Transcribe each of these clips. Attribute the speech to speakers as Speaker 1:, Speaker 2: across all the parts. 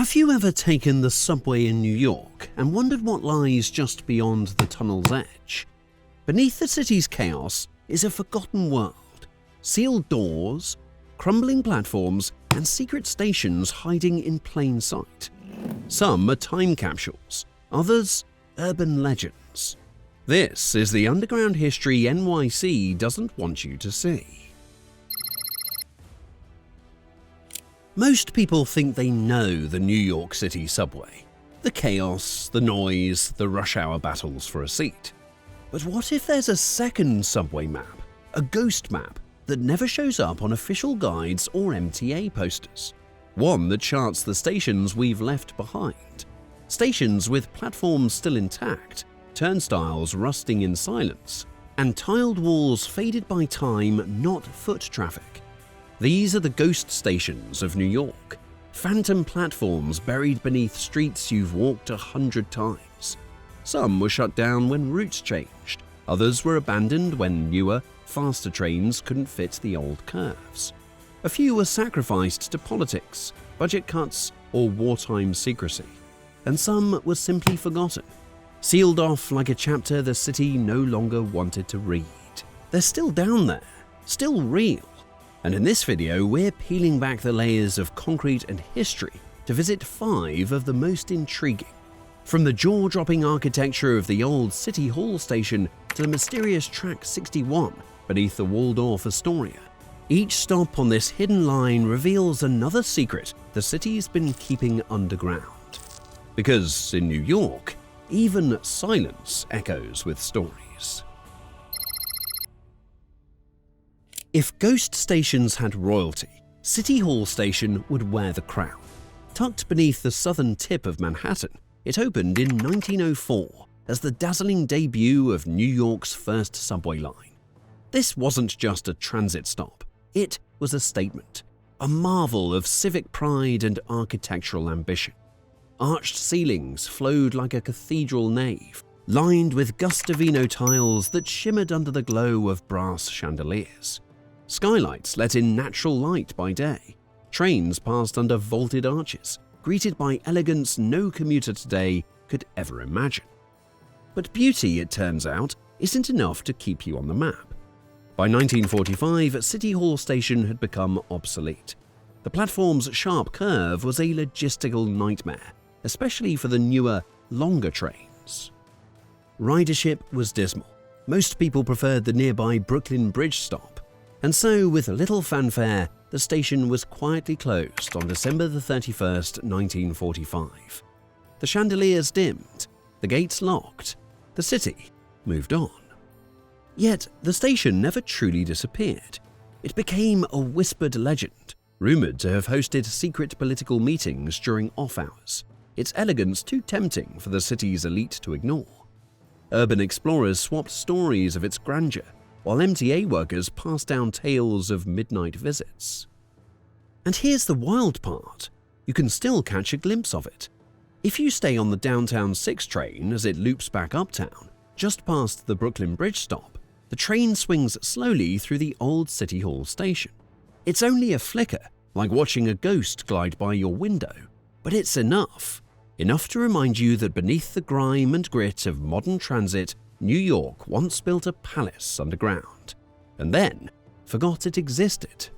Speaker 1: Have you ever taken the subway in New York and wondered what lies just beyond the tunnel's edge? Beneath the city's chaos is a forgotten world. Sealed doors, crumbling platforms, and secret stations hiding in plain sight. Some are time capsules, others urban legends. This is the underground history NYC doesn't want you to see. Most people think they know the New York City subway. The chaos, the noise, the rush hour battles for a seat. But what if there's a second subway map, a ghost map that never shows up on official guides or MTA posters? One that charts the stations we've left behind. Stations with platforms still intact, turnstiles rusting in silence, and tiled walls faded by time, not foot traffic. These are the ghost stations of New York, phantom platforms buried beneath streets you've walked 100 times. Some were shut down when routes changed, others were abandoned when newer, faster trains couldn't fit the old curves. A few were sacrificed to politics, budget cuts, or wartime secrecy. And some were simply forgotten, sealed off like a chapter the city no longer wanted to read. They're still down there, still real. And in this video, we're peeling back the layers of concrete and history to visit 5 of the most intriguing. From the jaw-dropping architecture of the old City Hall station to the mysterious Track 61 beneath the Waldorf Astoria. Each stop on this hidden line reveals another secret the city's been keeping underground. Because in New York, even silence echoes with stories. If ghost stations had royalty, City Hall Station would wear the crown. Tucked beneath the southern tip of Manhattan, it opened in 1904 as the dazzling debut of New York's first subway line. This wasn't just a transit stop, it was a statement, a marvel of civic pride and architectural ambition. Arched ceilings flowed like a cathedral nave, lined with Gustavino tiles that shimmered under the glow of brass chandeliers. Skylights let in natural light by day. Trains passed under vaulted arches, greeted by elegance no commuter today could ever imagine. But beauty, it turns out, isn't enough to keep you on the map. By 1945, City Hall Station had become obsolete. The platform's sharp curve was a logistical nightmare, especially for the newer, longer trains. Ridership was dismal. Most people preferred the nearby Brooklyn Bridge stop. And so, with little fanfare, the station was quietly closed on December 31st, 1945. The chandeliers dimmed, the gates locked, the city moved on. Yet, the station never truly disappeared. It became a whispered legend, rumored to have hosted secret political meetings during off hours, its elegance too tempting for the city's elite to ignore. Urban explorers swapped stories of its grandeur, while MTA workers passed down tales of midnight visits. And here's the wild part, you can still catch a glimpse of it. If you stay on the Downtown 6 train as it loops back uptown, just past the Brooklyn Bridge stop, the train swings slowly through the old City Hall station. It's only a flicker, like watching a ghost glide by your window, but it's enough to remind you that beneath the grime and grit of modern transit, New York once built a palace underground, and then forgot it existed.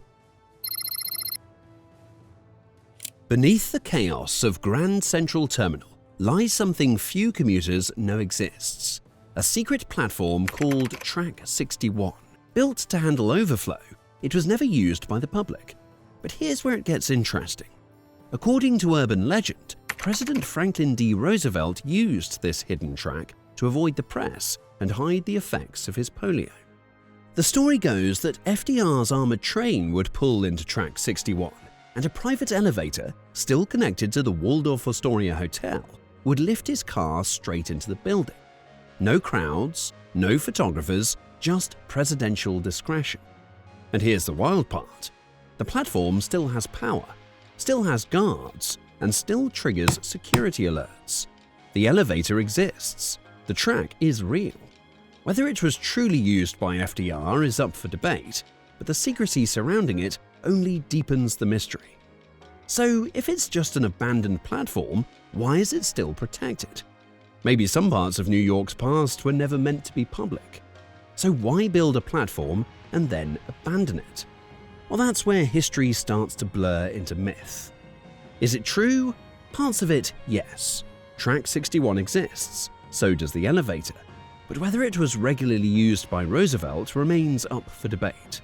Speaker 1: Beneath the chaos of Grand Central Terminal lies something few commuters know exists, a secret platform called Track 61. Built to handle overflow, it was never used by the public. But here's where it gets interesting. According to urban legend, President Franklin D. Roosevelt used this hidden track to avoid the press and hide the effects of his polio. The story goes that FDR's armored train would pull into Track 61, and a private elevator, still connected to the Waldorf Astoria Hotel, would lift his car straight into the building. No crowds, no photographers, just presidential discretion. And here's the wild part. The platform still has power, still has guards, and still triggers security alerts. The elevator exists. The track is real. Whether it was truly used by FDR is up for debate, but the secrecy surrounding it only deepens the mystery. So if it's just an abandoned platform, why is it still protected? Maybe some parts of New York's past were never meant to be public. So why build a platform and then abandon it? Well, that's where history starts to blur into myth. Is it true? Parts of it, yes. Track 61 exists, so does the elevator. But whether it was regularly used by Roosevelt remains up for debate.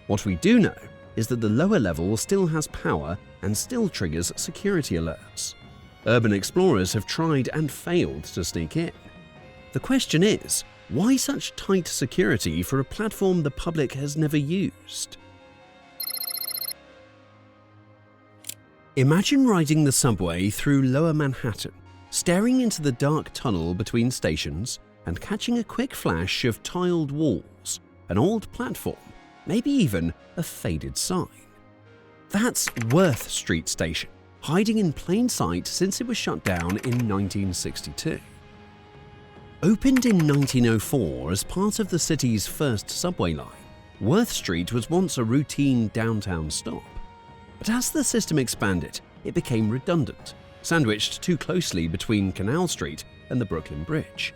Speaker 1: What we do know is that the lower level still has power and still triggers security alerts. Urban explorers have tried and failed to sneak in. The question is, why such tight security for a platform the public has never used? Imagine riding the subway through Lower Manhattan, staring into the dark tunnel between stations and catching a quick flash of tiled walls, an old platform, maybe even a faded sign. That's Worth Street Station, hiding in plain sight since it was shut down in 1962. Opened in 1904 as part of the city's first subway line, Worth Street was once a routine downtown stop. But as the system expanded, it became redundant, sandwiched too closely between Canal Street and the Brooklyn Bridge.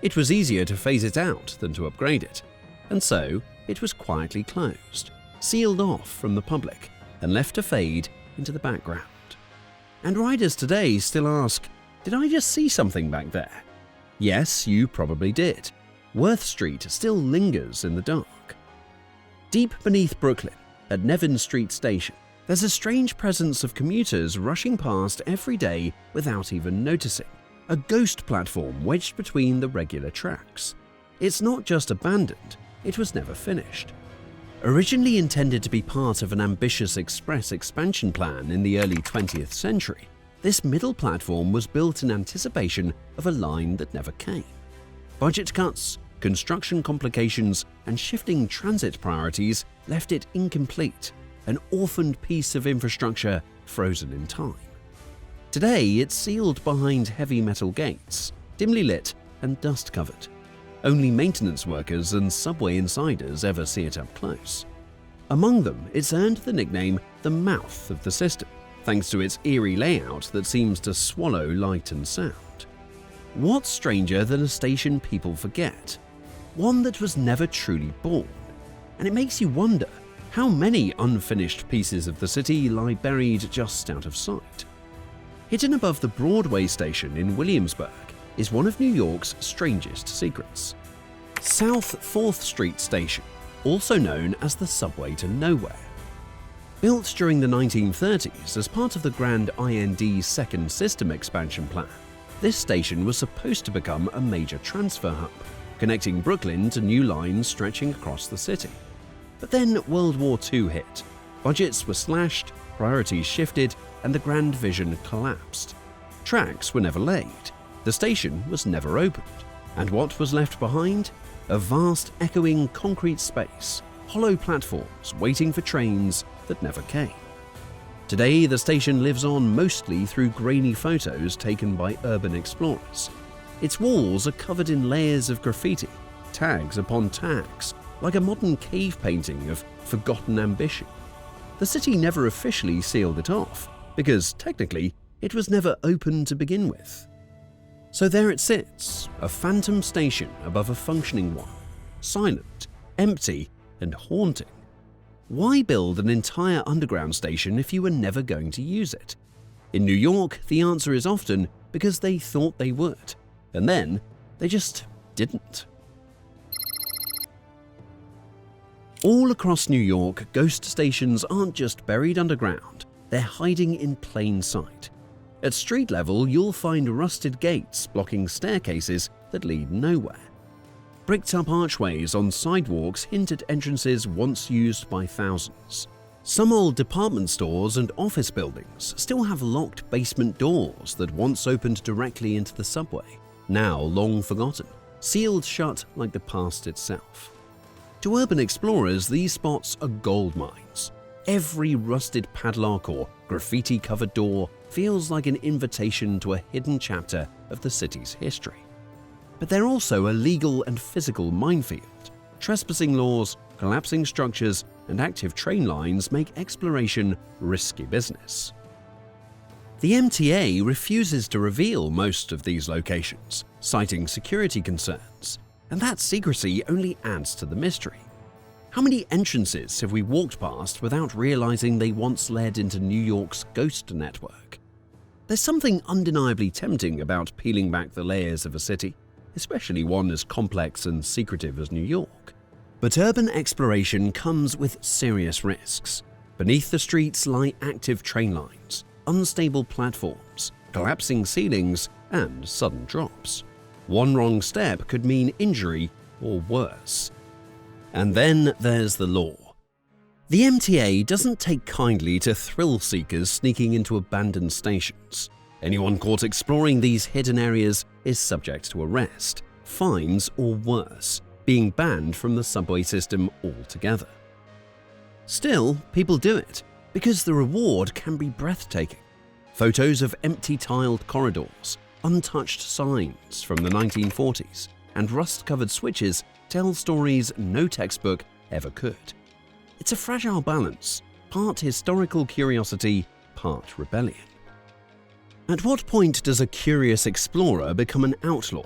Speaker 1: It was easier to phase it out than to upgrade it, and so it was quietly closed, sealed off from the public, and left to fade into the background. And riders today still ask, did I just see something back there? Yes, you probably did. Worth Street still lingers in the dark. Deep beneath Brooklyn, at Nevins Street Station, there's a strange presence of commuters rushing past every day without even noticing, a ghost platform wedged between the regular tracks. It's not just abandoned, it was never finished. Originally intended to be part of an ambitious express expansion plan in the early 20th century, this middle platform was built in anticipation of a line that never came. Budget cuts, construction complications, and shifting transit priorities left it incomplete, an orphaned piece of infrastructure frozen in time. Today, it's sealed behind heavy metal gates, dimly lit and dust-covered. Only maintenance workers and subway insiders ever see it up close. Among them, it's earned the nickname the mouth of the system, thanks to its eerie layout that seems to swallow light and sound. What's stranger than a station people forget? One that was never truly born. And it makes you wonder, how many unfinished pieces of the city lie buried just out of sight? Hidden above the Broadway station in Williamsburg is one of New York's strangest secrets. South 4th Street Station, also known as the Subway to Nowhere. Built during the 1930s as part of the Grand IND Second System Expansion Plan, this station was supposed to become a major transfer hub, connecting Brooklyn to new lines stretching across the city. But then World War II hit. Budgets were slashed, priorities shifted, and the grand vision collapsed. Tracks were never laid, the station was never opened, and what was left behind? A vast echoing concrete space, hollow platforms waiting for trains that never came. Today, the station lives on mostly through grainy photos taken by urban explorers. Its walls are covered in layers of graffiti, tags upon tags, like a modern cave painting of forgotten ambition. The city never officially sealed it off, because technically it was never open to begin with. So there it sits, a phantom station above a functioning one, silent, empty, and haunting. Why build an entire underground station if you were never going to use it? In New York, the answer is often because they thought they would, and then they just didn't. All across New York, ghost stations aren't just buried underground, they're hiding in plain sight. At street level, you'll find rusted gates blocking staircases that lead nowhere. Bricked-up archways on sidewalks hint at entrances once used by thousands. Some old department stores and office buildings still have locked basement doors that once opened directly into the subway, now long forgotten, sealed shut like the past itself. To urban explorers, these spots are gold mines. Every rusted padlock or graffiti-covered door feels like an invitation to a hidden chapter of the city's history. But they're also a legal and physical minefield. Trespassing laws, collapsing structures, and active train lines make exploration risky business. The MTA refuses to reveal most of these locations, citing security concerns, and that secrecy only adds to the mystery. How many entrances have we walked past without realizing they once led into New York's ghost network? There's something undeniably tempting about peeling back the layers of a city, especially one as complex and secretive as New York. But urban exploration comes with serious risks. Beneath the streets lie active train lines, unstable platforms, collapsing ceilings, and sudden drops. One wrong step could mean injury or worse. And then there's the law. The MTA doesn't take kindly to thrill seekers sneaking into abandoned stations. Anyone caught exploring these hidden areas is subject to arrest, fines, or worse, being banned from the subway system altogether. Still, people do it because the reward can be breathtaking. Photos of empty tiled corridors, untouched signs from the 1940s, and rust-covered switches tell stories no textbook ever could. It's a fragile balance, part historical curiosity, part rebellion. At what point does a curious explorer become an outlaw?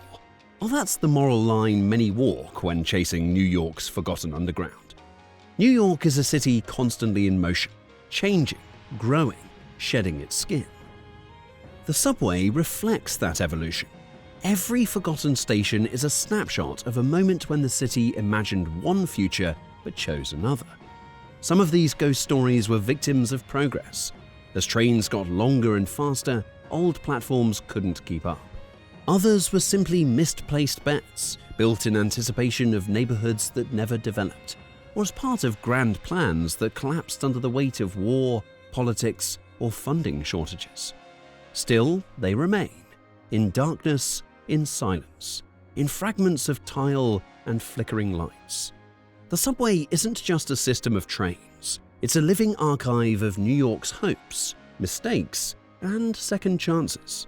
Speaker 1: Well, that's the moral line many walk when chasing New York's forgotten underground. New York is a city constantly in motion, changing, growing, shedding its skin. The subway reflects that evolution. Every forgotten station is a snapshot of a moment when the city imagined one future but chose another. Some of these ghost stories were victims of progress. As trains got longer and faster, old platforms couldn't keep up. Others were simply misplaced bets, built in anticipation of neighborhoods that never developed, or as part of grand plans that collapsed under the weight of war, politics, or funding shortages. Still, they remain, in darkness, in silence, in fragments of tile and flickering lights. The subway isn't just a system of trains, it's a living archive of New York's hopes, mistakes, and second chances.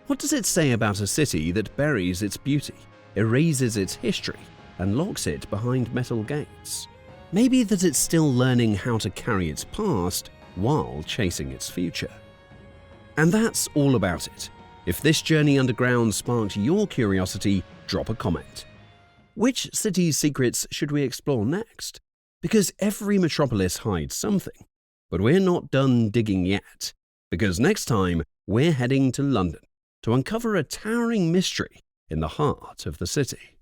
Speaker 1: What does it say about a city that buries its beauty, erases its history, and locks it behind metal gates? Maybe that it's still learning how to carry its past while chasing its future. And that's all about it. If this journey underground sparked your curiosity, drop a comment. Which city's secrets should we explore next? Because every metropolis hides something. But we're not done digging yet. Because next time, we're heading to London to uncover a towering mystery in the heart of the city.